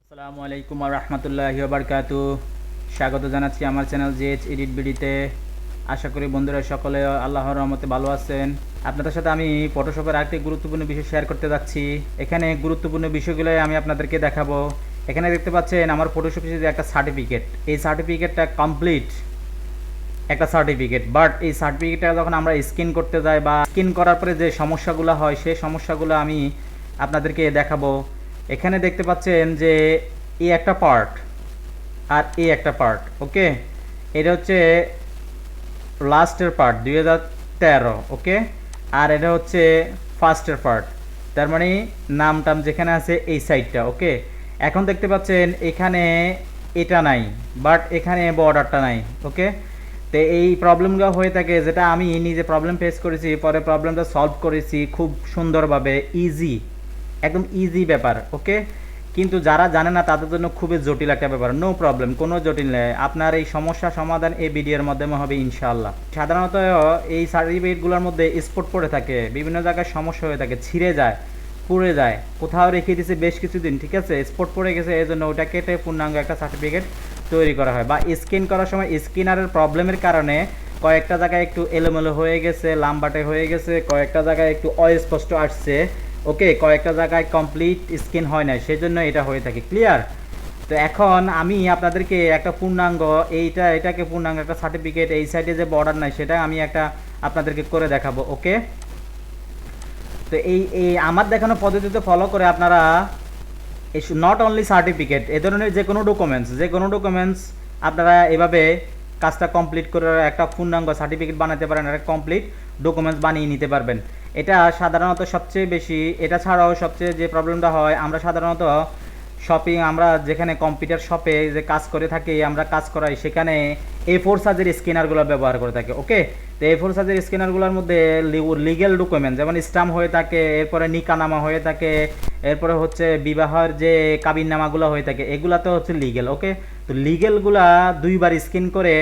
আসসালামু আলাইকুম ওয়া রাহমাতুল্লাহি ওয়া বারাকাতুহু। স্বাগত জানাচ্ছি আমার চ্যানেল জেএচ এডিট বিডিতে। আশা করি বন্ধুরা সকলে আল্লাহর রহমতে ভালো আছেন। আপনাদের সাথে আমি ফটোশপের আরেকটি গুরুত্বপূর্ণ বিষয় শেয়ার করতে যাচ্ছি। এখানে গুরুত্বপূর্ণ বিষয়গুলো আমি আপনাদেরকে দেখাবো। এখানে দেখতে পাচ্ছেন আমার ফটোশপে যে একটা সার্টিফিকেট, এই সার্টিফিকেটটা কমপ্লিট একটা সার্টিফিকেট, বাট এই সার্টিফিকেটটা যখন আমরা স্ক্যান করতে যাই বা স্ক্যান করার পরে যে সমস্যাগুলো হয় সেই সমস্যাগুলো আমি আপনাদেরকে দেখাবো। এখানে দেখতে পাচ্ছেন যে এই একটা পার্ট আর এই একটা পার্ট, ওকে, এটা হচ্ছে লাস্টের পার্ট 2013, ওকে, আর এটা হচ্ছে ফার্স্টের পার্ট, তার মানে নাম টাম যেখানে আছে এই সাইডটা, ওকে। এখন দেখতে পাচ্ছেন এখানে এটা নাই, বাট এখানে বর্ডারটা নাই, ওকে। তো এই প্রবলেমগুলো হয়ে থাকে, যেটা আমি নিজে প্রবলেম ফেস করেছি, পরে প্রবলেমটা সলভ করেছি খুব সুন্দরভাবে, ইজি, একদম ইজি ব্যাপার, ওকে। কিন্তু যারা জানে না তাদের জন্য খুবই জটিল একটা ব্যাপার। নো প্রবলেম, কোনো জটিল নেই, আপনার এই সমস্যা সমাধান এই ভিডিওর মাধ্যমে হবে ইনশাআল্লাহ। সাধারণত এই সার্টিফিকেটগুলোর মধ্যে স্পট পড়ে থাকে, বিভিন্ন জায়গায় সমস্যা হয়ে থাকে, ছিঁড়ে যায়, পুড়ে যায়, কোথাও রেখে দিয়েছে বেশ কিছুদিন, ঠিক আছে, স্পট পড়ে গেছে, এই জন্য ওটা কেটে পূর্ণাঙ্গ একটা সার্টিফিকেট তৈরি করা হয়। বা স্ক্যান করার সময় স্ক্যানারের প্রবলেমের কারণে কয়েকটা জায়গায় একটু এলোমেলো হয়ে গেছে, লাম্বাটে হয়ে গেছে, কয়েকটা জায়গায় একটু অস্পষ্ট আসছে, ওকে, কয়েকটা জায়গায় কমপ্লিট স্ক্যান হয় না, সেজন্য এটা হয়ে থাকে, ক্লিয়ার। তো এখন আমি আপনাদেরকে একটা পূর্ণাঙ্গ এটাকে পূর্ণাঙ্গ একটা সার্টিফিকেট, এই সাইডে যে বর্ডার নাই সেটা আমি একটা আপনাদেরকে করে দেখাবো, ওকে। তো এই আমার দেখানো পদ্ধতিতে ফলো করে আপনারা নট অনলি সার্টিফিকেট, এ ধরনের যে কোনো ডকুমেন্টস আপনারা এভাবে কাজটা কমপ্লিট করে একটা পূর্ণাঙ্গ সার্টিফিকেট বানাতে পারেন, একটা কমপ্লিট ডকুমেন্টস বানিয়ে নিতে পারবেন। এটা সাধারণত সবচেয়ে বেশি, এটা ছাড়াও সবচেয়ে যে প্রবলেমটা হয়, আমরা সাধারণত আমরা যেখানে কম্পিউটার শপে যে কাজ করে থাকি, আমরা কাজ করাই, সেখানে A4 সাইজের স্ক্যানারগুলো ব্যবহার করে থাকি, ওকে। তো A4 সাইজের স্ক্যানারগুলোর মধ্যে লিগ্যাল ডকুমেন্ট যেমন স্ট্যাম্প হয়ে থাকে, এরপরে নিকানামা হয়ে থাকে, এরপরে হচ্ছে বিবাহের যে কাবিননামাগুলো হয়ে থাকে, এগুলা তো হচ্ছে লিগ্যাল, ওকে। তো লিগ্যালগুলা দুইবার স্ক্যান করে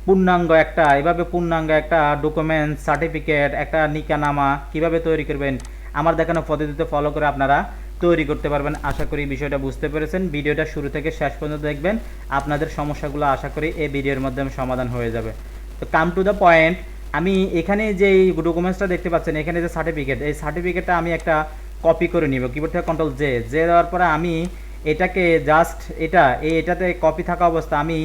পূর্ণাঙ্গ একটা ডকুমেন্ট সার্টিফিকেট, একটা নিকানামা কিভাবে তৈরি করবেন আমার দেখানো পদ্ধতিতে ফলো করে আপনারা তৈরি করতে পারবেন। আশা করি বিষয়টা বুঝতে পেরেছেন। ভিডিওটা শুরু থেকে শেষ পর্যন্ত দেখবেন, আপনাদের সমস্যাগুলো আশা করি এই ভিডিওর মাধ্যমে সমাধান হয়ে যাবে। তো কাম টু দ্য পয়েন্ট, আমি এখানে যে ডকুমেন্টসটা দেখতে পাচ্ছেন, এখানে যে সার্টিফিকেট, এই সার্টিফিকেটটা আমি একটা কপি করে নিব, কিবোর্ড থেকে কন্ট্রোল জে দেওয়ার পরে আমি এটাকে জাস্ট এটাতে কপি থাকা অবস্থা আমি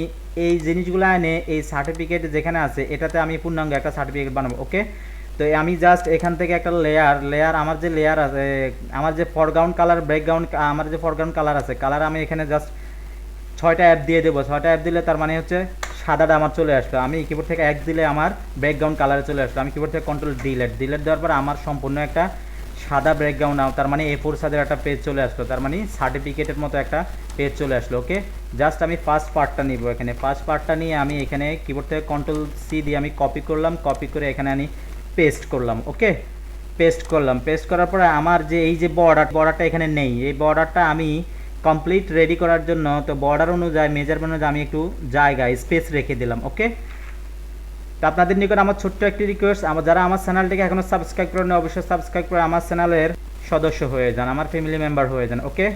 এই জিনিসগুলো এনে এই সার্টিফিকেট যেখানে আছে এটাতে আমি পূর্ণাঙ্গ একটা সার্টিফিকেট বানাবো, ওকে। তো আমি জাস্ট এখান থেকে একটা লেয়ার আমার যে লেয়ার আছে, আমার যে ফরগ্রাউন্ড কালার ব্যাকগ্রাউন্ড, আমার যে ফরগ্রাউন্ড কালার আছে, কালার আমি এখানে জাস্ট 6টা অ্যাপ দিয়ে দেবো। 6টা অ্যাপ দিলে তার মানে হচ্ছে সাদাটা আমার চলে আসলো। আমি কিবোর্ড থেকে 1 দিলে আমার ব্যাকগ্রাউন্ড কালারে চলে আসলো। আমি কিবোর্ড থেকে কন্ট্রোল ডিলেট দেওয়ার পর আমার সম্পূর্ণ একটা সাদা ব্যাকগ্রাউন্ড, তার মানে A4 সাইজের একটা পেজ চলে আসলো, তার মানে সার্টিফিকেটের মতো একটা পেজ চলে আসলো, ওকে। জাস্ট আমি ফার্স্ট পার্টটা নিব, এখানে ফার্স্ট পার্টটা নিয়ে আমি এখানে কিবোর্ড থেকে কন্ট্রোল সি দিয়ে আমি কপি করলাম, কপি করে এখানে আমি পেস্ট করলাম, ওকে। পেস্ট করার পরে আমার যে এই যে বর্ডারটা এখানে নেই, এই বর্ডারটা আমি কমপ্লিট রেডি করার জন্য, তো বর্ডার অনুযায়ী মেজারমেন্ট অনুযায়ী আমি একটু জায়গা স্পেস রেখে দিলাম, ওকে। তো আপনাদের নিকট আমার ছোট্ট একটি রিকোয়েস্ট, যারা আমার চ্যানেলটিকে এখনও সাবস্ক্রাইব করেন অবশ্যই সাবস্ক্রাইব করে আমার চ্যানেলের সদস্য হয়ে যান, আমার ফ্যামিলি মেম্বার হয়ে যান, ওকে।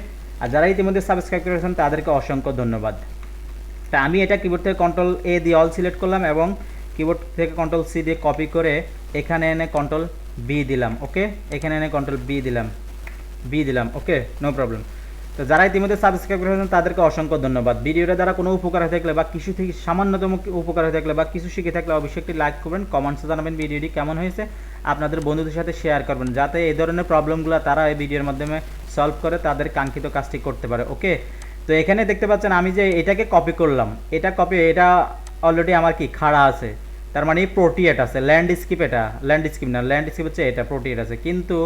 আর যারা ইতিমধ্যে সাবস্ক্রাইব করেছেন তাদেরকে অসংখ্য ধন্যবাদ। তা আমি এটা কিবোর্ড থেকে কন্ট্রোল এ দিয়ে অল সিলেক্ট করলাম এবং কিবোর্ড থেকে কন্ট্রোল সি দিয়ে কপি করে এখানে এনে কন্ট্রোল বি দিলাম, ওকে। এখানে এনে কন্ট্রোল বি দিলাম, ওকে, নো প্রবলেম। তো যারা ইতিমধ্যে সাবস্ক্রাইব করেছেন তাদেরকে অসংখ্য ধন্যবাদ। ভিডিওটা দ্বারা কোনো উপকার হয়ে থাকলে বা কিছু থেকে সামান্যতম উপকার হয়ে থাকলে বা কিছু শিখে থাকলে অবশ্যই একটি লাইক করবেন, কমেন্টসে জানাবেন ভিডিওটি কেমন হয়েছে, আপনাদের বন্ধুদের সাথে শেয়ার করবেন, যাতে এই ধরনের প্রবলেমগুলো তারা এই ভিডিওর মাধ্যমে সলভ করে তাদের কাঙ্ক্ষিত কাজটি করতে পারে, ওকে। তো এখানে দেখতে পাচ্ছেন আমি যে এটাকে কপি করলাম, এটা অলরেডি আমার কি খাড়া আছে, তার মানে প্রোটিয়েট আছে, ল্যান্ডস্কেপ না, ল্যান্ডস্কেপ হচ্ছে এটা প্রোটিয়েট আছে। কিন্তু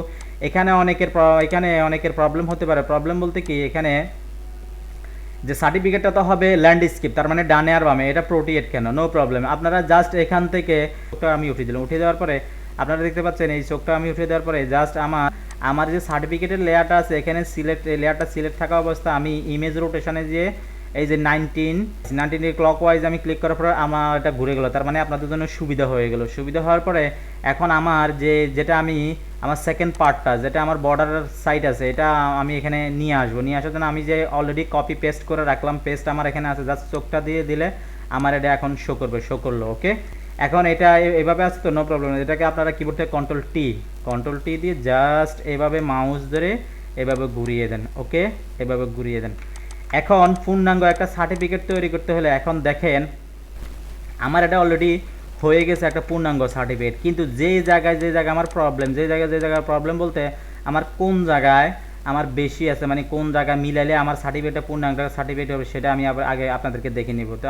এখানে অনেকের প্রবলেম হতে পারে। প্রবলেম বলতে কি, এখানে যে সার্টিফিকেটটা তো হবে ল্যান্ডস্কেপ, তার মানে ডানে আর বামে, এটা প্রোটিয়েট কেন, নো প্রবলেম। আপনারা জাস্ট এখান থেকে চোখটা আমি উঠিয়ে দিলাম, উঠিয়ে দেওয়ার পরে আপনারা দেখতে পাচ্ছেন এই চোখটা আমি উঠিয়ে দেওয়ার পরে জাস্ট আমার যে সার্টিফিকেটের লেয়ারটা আছে এখানে লেয়ারটা সিলেক্ট থাকা অবস্থা আমি ইমেজ রোটেশনে যে এই যে 19 ক্লকওয়াইজ আমি ক্লিক করার পরে আমার এটা ঘুরে গেল, তার মানে আপনাদের জন্য সুবিধা হয়ে গেল। সুবিধা হওয়ার পরে এখন আমার যেটা আমি আমার সেকেন্ড পার্টটা যেটা আমার বর্ডারের সাইড আছে এটা আমি এখানে নিয়ে আসবো। নিয়ে আসার জন্য আমি যে অলরেডি কপি পেস্ট করে রাখলাম, পেস্ট আমার এখানে আছে, জাস্ট চোখটা দিয়ে দিলে আমার এটা এখন শো করবে, শো করলো। ওকে, এখন এটা এভাবে আছে তো নো প্রবলেম। এটাকে আপনারা কিবোর্ড থেকে কন্ট্রোল টি দিয়ে জাস্ট এভাবে মাউস ধরে এভাবে ঘুরিয়ে দেন। ওকে, এভাবে ঘুরিয়ে দেন। এখন পূর্ণাঙ্গ একটা সার্টিফিকেট তৈরি করতে হলে এখন দেখেন আমার এটা অলরেডি হয়ে গেছে একটা পূর্ণাঙ্গ সার্টিফিকেট, কিন্তু যে জায়গায় আমার প্রবলেম, যে জায়গায় প্রবলেম বলতে আমার কোন জায়গায় আমার বেশি আছে, মানে কোন জায়গায় মিলাইলে আমার সার্টিফিকেটটা পূর্ণাঙ্গ সার্টিফিকেট হবে সেটা আমি আবার আগে আপনাদেরকে দেখে নিব। তো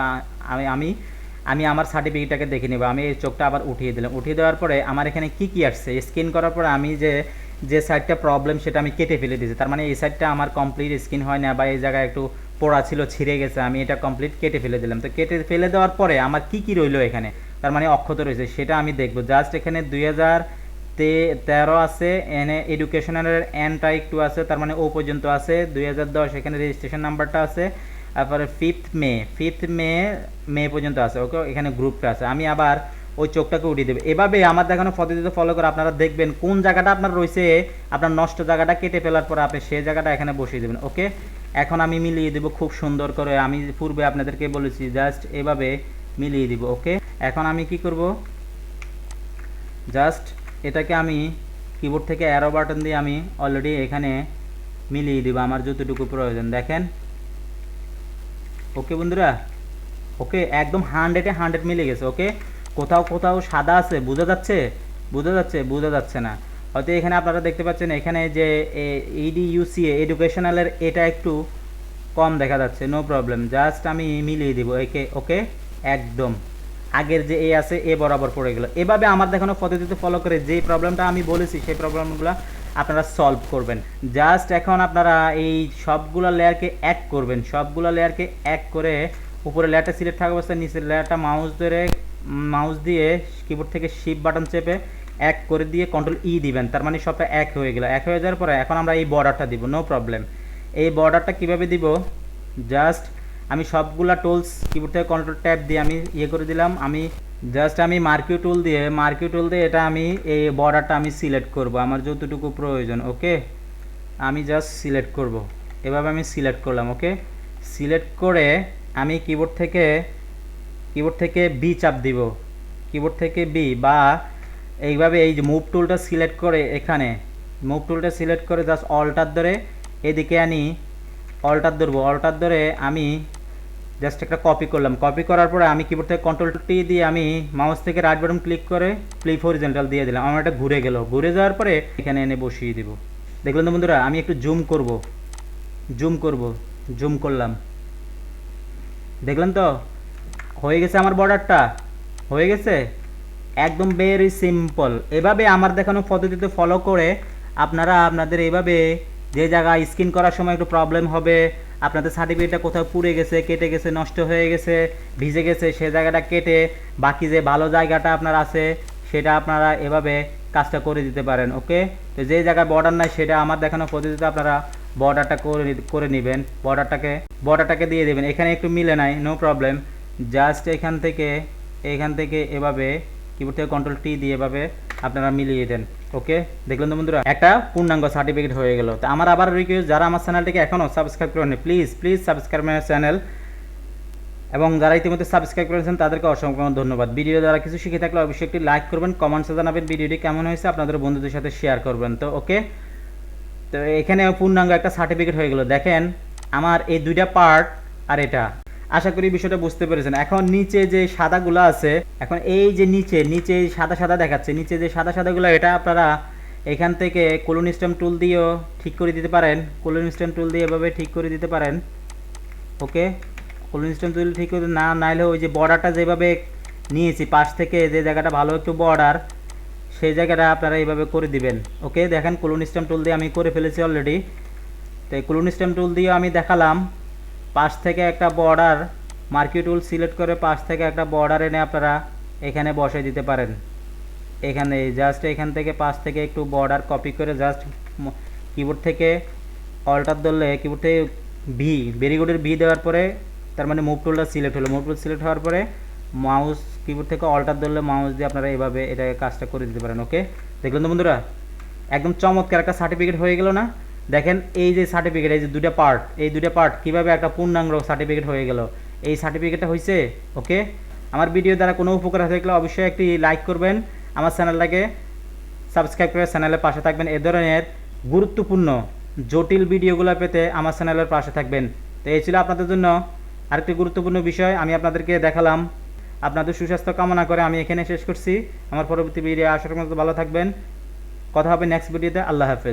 আমি আমার সার্টিফিকেটটাকে দেখে নেব। আমি এই চোখটা আবার উঠিয়ে দিলাম। উঠিয়ে দেওয়ার পরে আমার এখানে কি আসছে, স্ক্যান করার পরে আমি যে সাইডটা প্রবলেম সেটা আমি কেটে ফেলে দিয়েছি। তার মানে এই সাইডটা আমার কমপ্লিট স্ক্যান হয় না, বা এই জায়গায় একটু পোড়া ছিল, ছিঁড়ে গেছে, আমি এটা কমপ্লিট কেটে ফেলে দিলাম। তো কেটে ফেলে দেওয়ার পরে আমার কি রইলো এখানে, তার মানে অক্ষত রয়েছে, সেটা আমি দেখব। জাস্ট এখানে 2013 আছে, এনে এডুকেশনালের এনটা একটু আছে, তার মানে ও পর্যন্ত আছে। 2010 এখানে রেজিস্ট্রেশন নাম্বারটা আছে। তারপরে 5th মে পর্যন্ত আছে। ওকে, এখানে গ্রুপটা আছে। আমি আবার ওই চোখটাকে উঠিয়ে দেবে। এভাবে আমার দেখানো পদ্ধতিতে ফলো করে আপনারা দেখবেন কোন জায়গাটা আপনার রয়েছে, আপনার নষ্ট জায়গাটা কেটে ফেলার পর আপনি সেই জায়গাটা এখানে বসিয়ে দেবেন। ওকে, এখন আমি মিলিয়ে দেবো খুব সুন্দর করে। আমি পূর্বে আপনাদেরকে বলেছি জাস্ট এভাবে মিলিয়ে দিব। ওকে, এখন আমি কি করব, জাস্ট এটাকে আমি কিবোর্ড থেকে অ্যারো বাটন দিয়ে আমি অলরেডি এখানে মিলিয়ে দিব আমার যতটুকু প্রয়োজন। দেখেন, ওকে বন্ধুরা, ওকে একদম 100 মিলে গেছে। ওকে, কোথাও সাদা আছে, বোঝা যাচ্ছে না হয়তো। এখানে আপনারা দেখতে পাচ্ছেন এখানে যে ইডিইউসিএ এডুকেশনালের এটা একটু কম দেখা যাচ্ছে, নো প্রবলেম, জাস্ট আমি মিলিয়ে দিব একে। ওকে, একদম আগের যে আছে এ বরাবর পড়ে গেল। এভাবে আমার দেখানো পদ্ধতিতে ফলো করে যে প্রবলেমটা আমি বলেছি সেই প্রবলেমগুলো আপনারা সলভ করবেন। জাস্ট এখন আপনারা এই সবগুলো লেয়ারকে এক করবেন, এক করে উপরে লেয়ারটা সিলেক্ট থাকা অবস্থায় নিচের লেয়ারটা মাউস দিয়ে কিবোর্ড থেকে শিফট বাটন চেপে এক করে দিয়ে কন্ট্রোল ই দিবেন। তার মানে সবটা এক হয়ে গেল। এক হয়ে যাওয়ার পরে এখন আমরা এই বর্ডারটা দিব, নো প্রবলেম। এই বর্ডারটা কিভাবে দিব, জাস্ট আমি সবগুলা টুলস কিবোর্ড থেকে কন্ট্রোল ট্যাব দিয়ে আমি করে দিলাম। আমি জাস্ট মার্কিউ টুল দিয়ে এটা আমি এই বর্ডারটা আমি সিলেক্ট করব আমার যতটুকু প্রয়োজন। ওকে, আমি জাস্ট সিলেক্ট করব, এভাবে আমি সিলেক্ট করলাম। ওকে, সিলেক্ট করে আমি কিবোর্ড থেকে বি চাপ দিব, কিবোর্ড থেকে বি, বা এইভাবে এই যে মুভ টুলটা সিলেক্ট করে এখানে জাস্ট অল্টার ধরে এদিকে আনি, অল্টার ধরে আমি জাস্ট একটা কপি করলাম। কপি করার পরে আমি কিবোর্ড থেকে কন্ট্রোল টি দিয়ে আমি মাউস থেকে রাইট বাটন ক্লিক করে ফ্লিপ হরিজন্টাল দিয়ে দিলাম। আমার এটা ঘুরে গেল। ঘুরে যাওয়ার পরে এখানে এনে বসিয়ে দিব। দেখলেন তো বন্ধুরা, আমি একটু জুম করলাম, দেখলেন তো হয়ে গেছে, আমার বর্ডারটা হয়ে গেছে। একদম ভেরি সিম্পল। এভাবে আমার দেখানো পদ্ধতিতে ফলো করে আপনারা আপনাদের এইভাবে যে জায়গায় স্ক্যান করার সময় একটু প্রবলেম হবে, আপনাদের সার্টিফিকেটটা কোথাও পুড়ে গেছে, কেটে গেছে, নষ্ট হয়ে গেছে, ভিজে গেছে, সেই জায়গাটা কেটে বাকি যে ভালো জায়গাটা আপনার আছে সেটা আপনারা এভাবে কাজটা করে দিতে পারেন। ওকে, তো যে জায়গায় বর্ডার নাই সেটা আমার দেখানো পদ্ধতিতে আপনারা বর্ডারটা করে নেবেন, বর্ডারটাকে দিয়ে দেবেন। এখানে একটু মিলে নাই, নো প্রবলেম, জাস্ট এখান থেকে এভাবে কিবোর্ড থেকে কন্ট্রোল টি দিয়ে এভাবে আপনারা মিলিয়ে দেন। ওকে, দেখলেন তো বন্ধুরা, একটা পূর্ণাঙ্গ সার্টিফিকেট হয়ে গেল। তো আমার আবার রিকোয়েস্ট, যারা আমার চ্যানেলটিকে এখনও সাবস্ক্রাইব করেননি প্লিজ সাবস্ক্রাইব মাই চ্যানেল, এবং যারা ইতিমধ্যে সাবস্ক্রাইব করেছেন তাদেরকে অসংখ্য ধন্যবাদ। ভিডিও দ্বারা কিছু শিখে থাকলে অবশ্যই একটি লাইক করবেন, কমেন্টসে জানাবেন ভিডিওটি কেমন হয়েছে, আপনাদের বন্ধুদের সাথে শেয়ার করবেন। তো ওকে, তো এখানে পূর্ণাঙ্গ একটা সার্টিফিকেট হয়ে গেল। দেখেন আমার এই দুইটা পার্ট আর এটা, আশা করি বিষয়টা বুঝতে পেরেছেন। এখন নিচে যে সাদাগুলো আছে, এখন এই যে নিচে সাদা দেখাচ্ছে, নিচে যে সাদাগুলো, এটা আপনারা এখান থেকে কলন স্ট্যাম্প টুল দিয়েও ঠিক করে দিতে পারেন। কলন স্ট্যাম্প টুল দিয়ে এভাবে ঠিক করে দিতে পারেন। ওকে, কলন স্ট্যাম্প টুল ঠিক করে নাইলে ওই যে বর্ডারটা যেভাবে নিয়েছি পাশ থেকে, যে জায়গাটা ভালো একটু বর্ডার, সেই জায়গাটা আপনারা এইভাবে করে দিবেন। ওকে, দেখেন কলন স্ট্যাম্প টুল দিয়ে আমি করে ফেলেছি অলরেডি। তো এই কলন স্ট্যাম্প টুল দিয়ে আমি দেখালাম, পাশ থেকে একটা বর্ডার, মার্কিউ টুল সিলেক্ট করে পাশ থেকে একটা বর্ডার এনে আপনারা এখানে বসাই দিতে পারেন। এখানে জাস্ট এখান থেকে পাশ থেকে একটু বর্ডার কপি করে জাস্ট কিবোর্ড থেকে অল্টার ধরলে, কিবোর্ড থেকে ভেরিগুডের ভি দেওয়ার পরে, তার মানে মুভ টুলটা সিলেক্ট হলো। মুভ টুল সিলেক্ট হওয়ার পরে মাউস কিবোর্ড থেকে অল্টার ধরলে মাউস দিয়ে আপনারা এভাবে এটা কাজটা করে দিতে পারেন। ওকে, দেখলেন তো বন্ধুরা, একদম চমৎকার একটা সার্টিফিকেট হয়ে গেল না? দেখেন এই যে সার্টিফিকেট, এই যে দুটা পার্ট কীভাবে একটা পূর্ণাঙ্গ সার্টিফিকেট হয়ে গেল। এই সার্টিফিকেটটা হয়েছে। ওকে, আমার ভিডিও দ্বারা কোনো উপকার থাকলে অবশ্যই একটি লাইক করবেন, আমার চ্যানেলটাকে সাবস্ক্রাইব করে চ্যানেলের পাশে থাকবেন। এ ধরনের গুরুত্বপূর্ণ জটিল ভিডিওগুলো পেতে আমার চ্যানেলের পাশে থাকবেন। তো এই ছিল আপনাদের জন্য আরেকটি গুরুত্বপূর্ণ বিষয় আমি আপনাদেরকে দেখালাম। আপনাদের সুস্বাস্থ্য কামনা করে আমি এখানে শেষ করছি। আমার পরবর্তী ভিডিও আসার মতো ভালো থাকবেন। কথা হবে নেক্সট ভিডিওতে। আল্লাহ হাফেজ।